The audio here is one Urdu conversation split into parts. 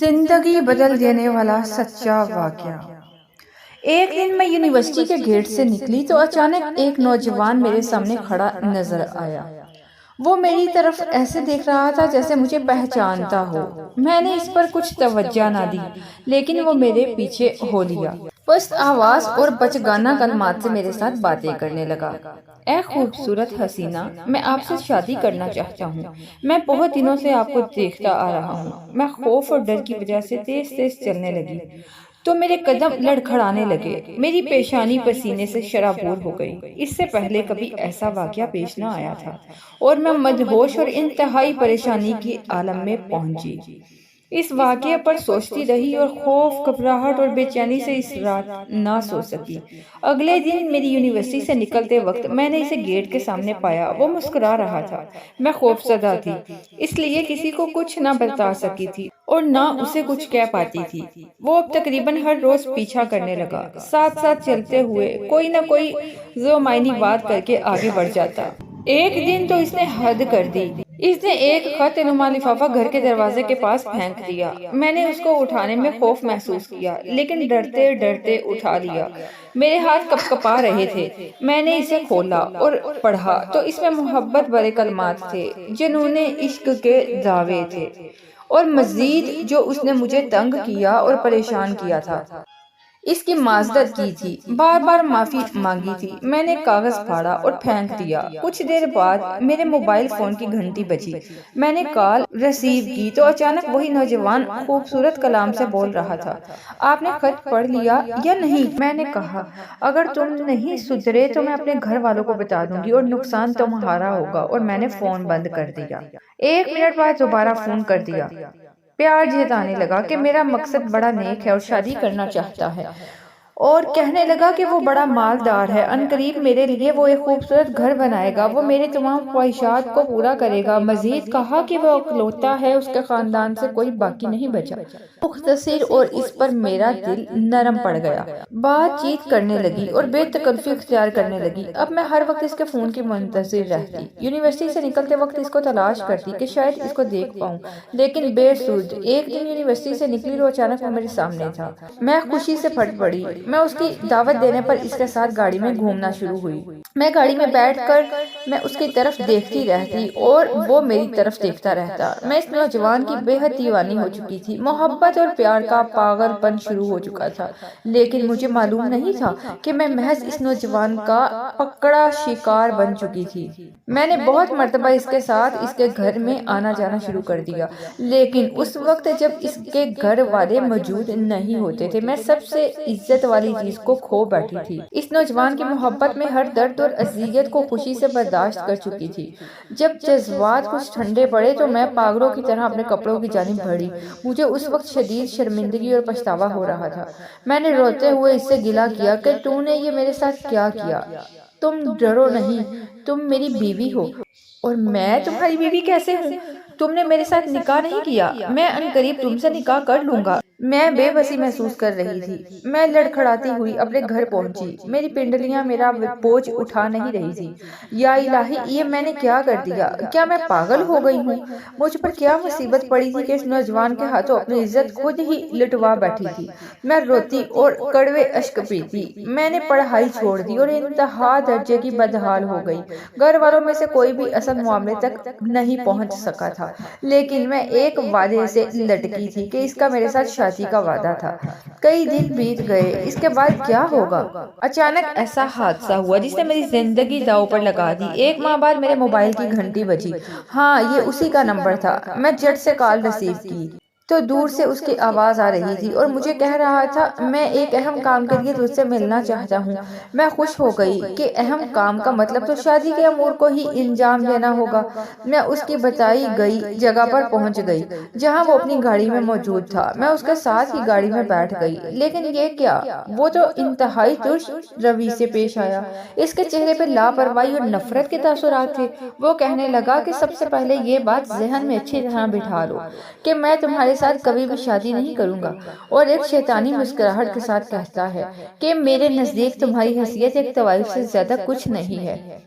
زندگی بدل دینے والا سچا واقعہ۔ ایک دن میں یونیورسٹی کے گیٹ سے نکلی تو اچانک ایک نوجوان میرے سامنے کھڑا نظر آیا۔ وہ میری طرف ایسے دیکھ رہا تھا جیسے مجھے پہچانتا ہو۔ میں نے اس پر کچھ توجہ نہ دی، لیکن وہ میرے پیچھے ہو لیا۔ پست آواز اور بچگانہ کلمات سے میرے ساتھ باتیں کرنے لگا۔ اے خوبصورت حسینہ، میں آپ سے شادی کرنا چاہتا ہوں۔ میں بہت دنوں سے آپ کو دیکھتا آ رہا ہوں۔ میں خوف اور ڈر کی وجہ سے تیز تیز چلنے لگی تو میرے قدم لڑکھڑانے لگے۔ میری پیشانی پسینے سے شرابور ہو گئی۔ اس سے پہلے کبھی ایسا واقعہ پیش نہ آیا تھا اور میں مدہوش اور انتہائی پریشانی کی عالم میں پہنچی۔ اس واقعے پر سوچتی رہی اور خوف، گھبراہٹ اور بے چینی سے اس رات نہ سو سکی۔ اگلے دن میری یونیورسٹی سے نکلتے وقت میں نے اسے گیٹ کے سامنے پایا۔ وہ مسکرا رہا تھا۔ میں خوفزدہ تھی، اس لیے کسی کو کچھ نہ بتا سکی تھی اور نہ اسے کچھ کہہ پاتی تھی۔ وہ اب تقریباً ہر روز پیچھا کرنے لگا، ساتھ ساتھ چلتے ہوئے کوئی نہ کوئی ذو معنی بات کر کے آگے بڑھ جاتا۔ ایک دن تو اس نے حد کر دی۔ اس نے ایک خط نما لفافہ گھر کے دروازے کے پاس پھینک دیا۔ میں نے اس کو اٹھانے میں خوف محسوس کیا، لیکن ڈرتے ڈرتے اٹھا لیا۔ میرے ہاتھ کپ کپا رہے تھے۔ میں نے اسے کھولا اور پڑھا تو اس میں محبت بھرے کلمات تھے، جنون عشق کے دعوے تھے، اور مزید جو اس نے مجھے تنگ کیا اور پریشان کیا تھا، اس کی معذرت کی تھی، بار بار معافی مانگی تھی۔ میں نے کاغذ پھاڑا اور پھینک دیا۔ کچھ دیر بعد میرے موبائل فون کی گھنٹی بجی۔ میں نے کال ریسیو کی تو اچانک وہی نوجوان خوبصورت کلام سے بول رہا تھا۔ آپ نے خط پڑھ لیا یا نہیں؟ میں نے کہا، اگر تم نہیں سدھرے تو میں اپنے گھر والوں کو بتا دوں گی اور نقصان تمہارا ہوگا، اور میں نے فون بند کر دیا۔ 1 منٹ بعد دوبارہ فون کر دیا۔ پیار جتانے لگا کہ میرا مقصد بڑا نیک ہے اور شادی کرنا چاہتا ہے، اور کہنے لگا کہ وہ بڑا مالدار ہے، عنقریب میرے لیے وہ ایک خوبصورت گھر بنائے گا، وہ میرے تمام خواہشات کو پورا کرے گا۔ مزید کہا کہ وہ اکلوتا ہے، اس کے خاندان سے کوئی باقی نہیں بچا۔ مختصر، اور اس پر میرا دل نرم پڑ گیا۔ بات چیت کرنے لگی اور بے تکلفی اختیار کرنے لگی۔ اب میں ہر وقت اس کے فون کی منتظر رہتی۔ یونیورسٹی سے نکلتے وقت اس کو تلاش کرتی کہ شاید اس کو دیکھ پاؤں، لیکن بے سود۔ ایک دن یونیورسٹی سے نکلی تو اچانک وہ میرے سامنے تھا۔ میں خوشی سے پھٹ پڑی۔ میں اس کی دعوت دینے پر اس کے ساتھ گاڑی میں گھومنا شروع ہوئی۔ میں گاڑی میں بیٹھ کر میں اس کی طرف دیکھتی رہتی اور وہ میری طرف دیکھتا رہتا۔ میں اس نوجوان کی بے حد دیوانی ہو چکی تھی۔ محبت اور پیار کا پاگل پن شروع ہو چکا تھا، لیکن مجھے معلوم نہیں تھا کہ میں محض اس نوجوان کا پکڑا شکار بن چکی تھی۔ میں نے بہت مرتبہ اس کے ساتھ اس کے گھر میں آنا جانا شروع کر دیا، لیکن اس وقت جب اس کے گھر والے موجود نہیں ہوتے تھے میں سب سے عزت والی چیز کو کھو بیٹھی تھی۔ اس نوجوان کی محبت میں ہر درد اور اذیت کو خوشی سے برداشت کر چکی تھی۔ جب جذبات کچھ ٹھنڈے پڑے تو میں پاگلوں کی طرح اپنے کپڑوں کی جانب بڑھی۔ مجھے اس وقت شدید شرمندگی اور پچھتاوا ہو رہا تھا۔ میں نے روتے ہوئے اس سے گلہ کیا کہ تو نے یہ میرے ساتھ کیا کیا؟ تم ڈرو نہیں، تم میری بیوی ہو۔ اور میں تمہاری بیوی کیسے ہوں؟ تم نے میرے ساتھ نکاح نہیں کیا۔ میں عنقریب تم سے نکاح کر لوں گا۔ میں بے بسی محسوس کر رہی تھی۔ میں لڑکھڑاتی ہوئی اپنے گھر پہنچی۔ میری پنڈلیاں میرا بوجھ اٹھا نہیں رہی تھی۔ یا الہی، یہ میں نے کیا کر دیا؟ کیا میں پاگل ہو گئی ہوں؟ مجھ پر کیا مصیبت پڑی تھی کہ اس نوجوان کے ہاتھوں اپنی عزت خود ہی لٹوا بیٹھی تھی؟ میں روتی اور کڑوے اشک پیتی۔ میں نے پڑھائی چھوڑ دی اور انتہا درجے کی بدحال ہو گئی۔ گھر والوں میں سے کوئی بھی اصل معاملے تک نہیں پہنچ سکا تھا، لیکن میں ایک وعدے سے لٹکی تھی کہ اس کا میرے ساتھ شادی کا وعدہ تھا۔ کئی دن بیت گئے۔ اس کے بعد کیا ہوگا؟ اچانک ایسا حادثہ ہوا جس نے میری زندگی داؤ پر لگا دی۔ 1 ماہ بعد میرے موبائل کی گھنٹی بجی۔ ہاں، یہ اسی کا نمبر تھا۔ میں جھٹ سے کال ریسیو کی تو دور سے اس کی آواز آ رہی تھی اور مجھے کہہ رہا تھا، میں ایک اہم کام کے لیے تجھ سے ملنا چاہتا ہوں۔ میں خوش ہو گئی کہ اہم کام کا مطلب تو شادی کے امور کو ہی انجام دینا ہوگا۔ میں اس کی بتائی گئی جگہ پر پہنچ گئی جہاں وہ اپنی گاڑی میں موجود تھا۔ میں اس کے ساتھ ہی گاڑی میں بیٹھ گئی، لیکن یہ کیا؟ وہ تو انتہائی ترش روی سے پیش آیا۔ اس کے چہرے پہ لاپرواہی اور نفرت کے تاثرات تھے۔ وہ کہنے لگا کہ سب سے پہلے یہ بات ذہن میں اچھی طرح بٹھا لو کہ میں تمہارے ساتھ کبھی بھی شادی نہیں کروں گا، اور ایک شیطانی مسکراہٹ کے ساتھ کہتا ہے کہ میرے نزدیک تمہاری حیثیت ایک طوائف سے زیادہ کچھ نہیں ہے۔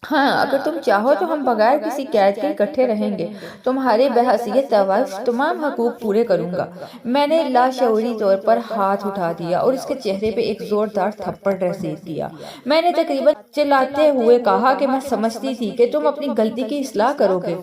ہاں، اگر تم چاہو تو ہم بغیر کسی قید کے اکٹھے رہیں گے۔ تمہارے بحیثیت طوائف تمام حقوق پورے کروں گا۔ میں نے لاشعوری طور پر ہاتھ اٹھا دیا اور اس کے چہرے پہ ایک زوردار تھپڑ رسید دیا۔ میں نے تقریباً چلاتے ہوئے کہا کہ میں سمجھتی تھی کہ تم اپنی غلطی کی اصلاح کرو گے،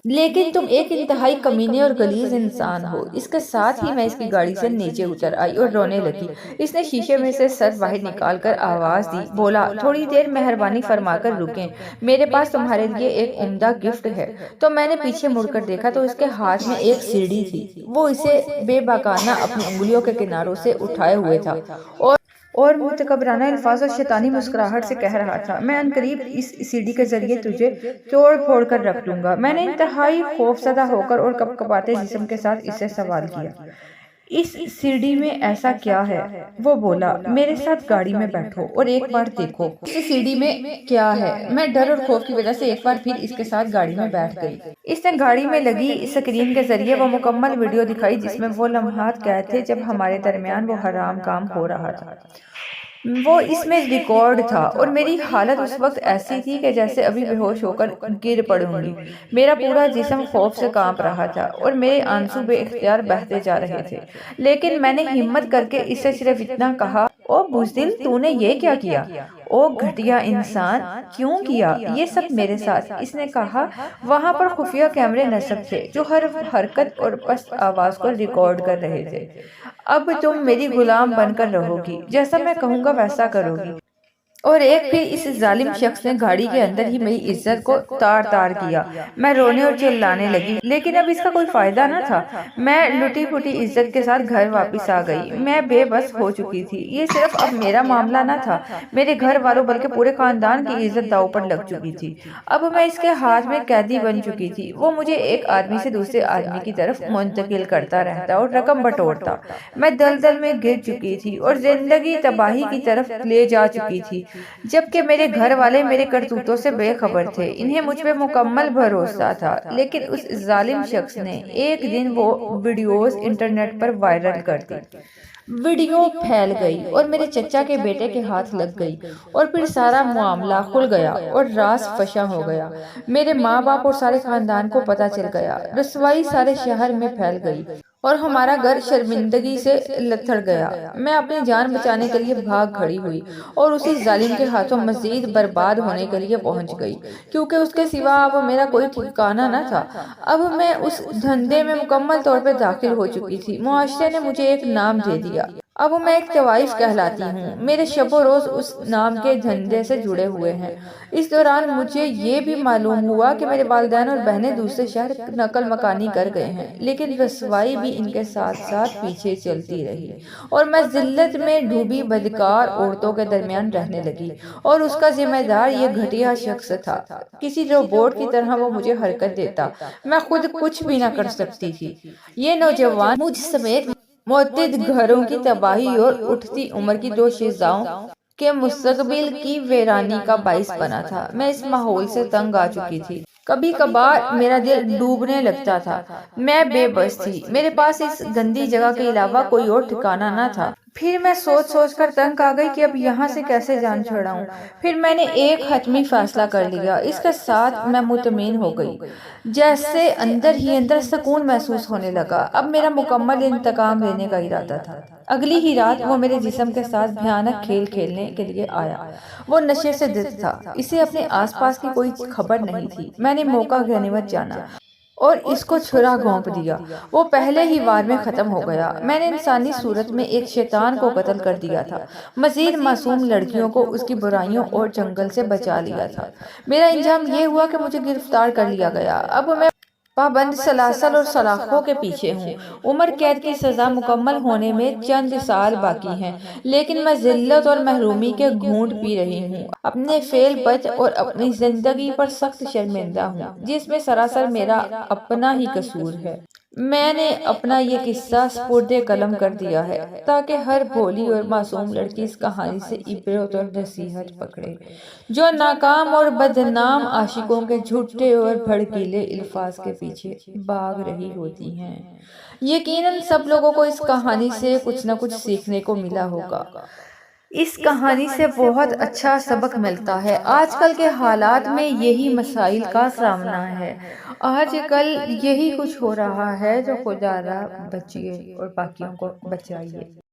لیکن تم ایک انتہائی کمینے اور غلیظ انسان ہو۔ اس کے ساتھ ہی میں اس کی گاڑی سے نیچے اتر آئی اور رونے لگی۔ اس نے شیشے میں سے سر باہر نکال کر آواز دی، بولا، تھوڑی دیر مہربانی فرما کر رکیں، میرے پاس تمہارے لیے ایک عمدہ گفٹ ہے۔ تو میں نے پیچھے مڑ کر دیکھا تو اس کے ہاتھ میں ایک سیڑھی تھی۔ وہ اسے بے باکانہ اپنی انگلیوں کے کناروں سے اٹھائے ہوئے تھا اور متکبرانہ الفاظ اور شیطانی مسکراہٹ سے کہہ رہا تھا، میں عنقریب اس سیڑھی کے ذریعے تجھے توڑ پھوڑ کر رکھ دوں گا۔ میں نے انتہائی خوفزدہ ہو کر اور کپکپاتے جسم کے ساتھ اس سے سوال کیا، اس سیڑھی میں ایسا کیا ہے؟ وہ بولا، میرے ساتھ گاڑی میں بیٹھو اور ایک بار دیکھو اس سیڑھی میں کیا ہے۔ میں ڈر اور خوف کی وجہ سے ایک بار پھر اس کے ساتھ گاڑی میں بیٹھ گئی۔ اس نے گاڑی میں لگی اسکرین کے ذریعے وہ مکمل ویڈیو دکھائی جس میں وہ لمحات قید تھے جب ہمارے درمیان وہ حرام کام ہو رہا تھا۔ وہ اس میں ریکارڈ تھا اور میری حالت اس وقت ایسی تھی کہ جیسے ابھی بے ہوش ہو کر گر پڑوں گی۔ میرا پورا جسم خوف سے کانپ رہا تھا اور میرے آنسو بے اختیار بہتے جا رہے تھے، لیکن میں نے ہمت کر کے اس سے صرف اتنا کہا، او بزدل، تو نے یہ کیا کیا؟ او گھٹیا انسان، کیوں کیا یہ سب میرے ساتھ؟ اس نے کہا، وہاں پر خفیہ کیمرے نصب تھے جو ہر حرکت اور پست آواز کو ریکارڈ کر رہے تھے۔ اب تم میری غلام بن کر رہو گی، جیسا میں کہوں گا ویسا کرو گی۔ اور ایک پھر اس ظالم شخص نے گاڑی کے اندر ہی میری عزت کو تار تار کیا۔ میں رونے اور چلانے لگی، لیکن اب اس کا کوئی فائدہ نہ تھا۔ میں لٹی پھٹی عزت کے ساتھ گھر واپس آ گئی۔ میں بے بس ہو چکی تھی۔ یہ صرف اب میرا معاملہ نہ تھا، میرے گھر والوں بلکہ پورے خاندان کی عزت داؤ پر لگ چکی تھی۔ اب میں اس کے ہاتھ میں قیدی بن چکی تھی۔ وہ مجھے ایک آدمی سے دوسرے آدمی کی طرف منتقل کرتا رہتا اور رقم بٹورتا۔ میں دلدل میں گر چکی تھی اور زندگی تباہی کی طرف لے جا چکی تھی، جبکہ میرے گھر والے میرے کرتوتوں سے بے خبر تھے۔ انہیں مجھ پہ مکمل بھروسہ تھا، لیکن اس ظالم شخص نے ایک دن وہ ویڈیوز انٹرنیٹ پر وائرل کر دی۔ ویڈیو پھیل گئی اور میرے چچا کے بیٹے کے ہاتھ لگ گئی اور پھر سارا معاملہ کھل گیا اور راز فشاں ہو گیا۔ میرے ماں باپ اور سارے خاندان کو پتہ چل گیا۔ رسوائی سارے شہر میں پھیل گئی اور ہمارا گھر شرمندگی سے لتھڑ گیا۔ میں اپنی جان بچانے کے لیے بھاگ کھڑی ہوئی اور اسی ظالم کے ہاتھوں مزید برباد ہونے کے لیے پہنچ گئی، کیونکہ اس کے سوا اب میرا کوئی ٹھکانہ نہ تھا۔ اب میں اس دھندے میں مکمل طور پر داخل ہو چکی تھی۔ معاشرے نے مجھے ایک نام دے دیا۔ اب میں ایک طوائف کہلاتی ہوں۔ میرے شب و روز اس نام کے دھندے سے جڑے ہوئے ہیں۔ اس دوران مجھے یہ بھی معلوم ہوا کہ میرے والدین اور بہنیں دوسرے شہر نقل مکانی کر گئے ہیں، لیکن رسوائی بھی ان کے ساتھ ساتھ پیچھے چلتی رہی اور میں ذلت میں ڈوبی بدکار عورتوں کے درمیان رہنے لگی، اور اس کا ذمہ دار یہ گھٹیا شخص تھا۔ کسی روبوٹ کی طرح وہ مجھے حرکت دیتا، میں خود کچھ بھی نہ کر سکتی تھی۔ یہ نوجوان مجھ سمیت متعدد گھروں کی تباہی اور اٹھتی عمر کی دو شیزاؤں کے مستقبل کی ویرانی کا باعث بنا تھا۔ میں اس ماحول سے تنگ آ چکی تھی۔ کبھی کبھار میرا دل ڈوبنے لگتا تھا۔ میں بے بس تھی۔ میرے پاس اس گندی جگہ کے علاوہ کوئی اور ٹھکانہ نہ تھا۔ پھر میں سوچ سوچ کر تنگ آ گئی کہ اب یہاں سے کیسے جان چھڑاؤں۔ پھر میں نے ایک حتمی فیصلہ کر لیا۔ اس کے ساتھ میں مطمئن ہو گئی، جیسے اندر ہی اندر سکون محسوس ہونے لگا۔ اب میرا مکمل انتقام لینے کا ارادہ تھا۔ اگلی ہی رات وہ میرے جسم کے ساتھ بھیانک کھیل کھیلنے کے لیے آیا۔ وہ نشے سے دست تھا۔ اسے اپنے آس پاس کی کوئی خبر نہیں تھی۔ میں نے موقع غنیمت جانا اور اس کو چھرا گھونپ دیا۔ وہ پہلے ہی وار میں ختم ہو گیا۔ میں نے انسانی صورت میں ایک شیطان کو قتل کر دیا تھا، مزید معصوم لڑکیوں کو اس کی برائیوں اور چنگل سے بچا لیا تھا۔ میرا انجام یہ ہوا کہ مجھے گرفتار کر لیا گیا۔ اب میں پابند سلاسل اور سلاخوں کے پیچھے ہوں۔ عمر قید کی سزا مکمل ہونے میں چند سال باقی ہیں، لیکن میں ذلت اور محرومی کے گھونٹ پی رہی ہوں۔ اپنے فعل بد اور اپنی زندگی پر سخت شرمندہ ہوں، جس میں سراسر میرا اپنا ہی قصور ہے۔ میں نے اپنا یہ قصہ سپرد قلم کر دیا ہے تاکہ ہر بھولی اور معصوم لڑکی اس کہانی سے عبرت اور نصیحت پکڑے، جو ناکام اور بدنام عاشقوں کے جھوٹے اور بھڑکیلے الفاظ کے پیچھے بھاگ رہی ہوتی ہیں۔ یقیناً سب لوگوں کو اس کہانی سے کچھ نہ کچھ سیکھنے کو ملا ہوگا۔ اس کہانی سے بہت اچھا سبق ملتا ہے۔ آج کل کے حالات میں یہی مسائل کا سامنا ہے۔ آج کل یہی کچھ ہو رہا ہے، جو خدا را بچیے اور باقیوں کو بچائیے۔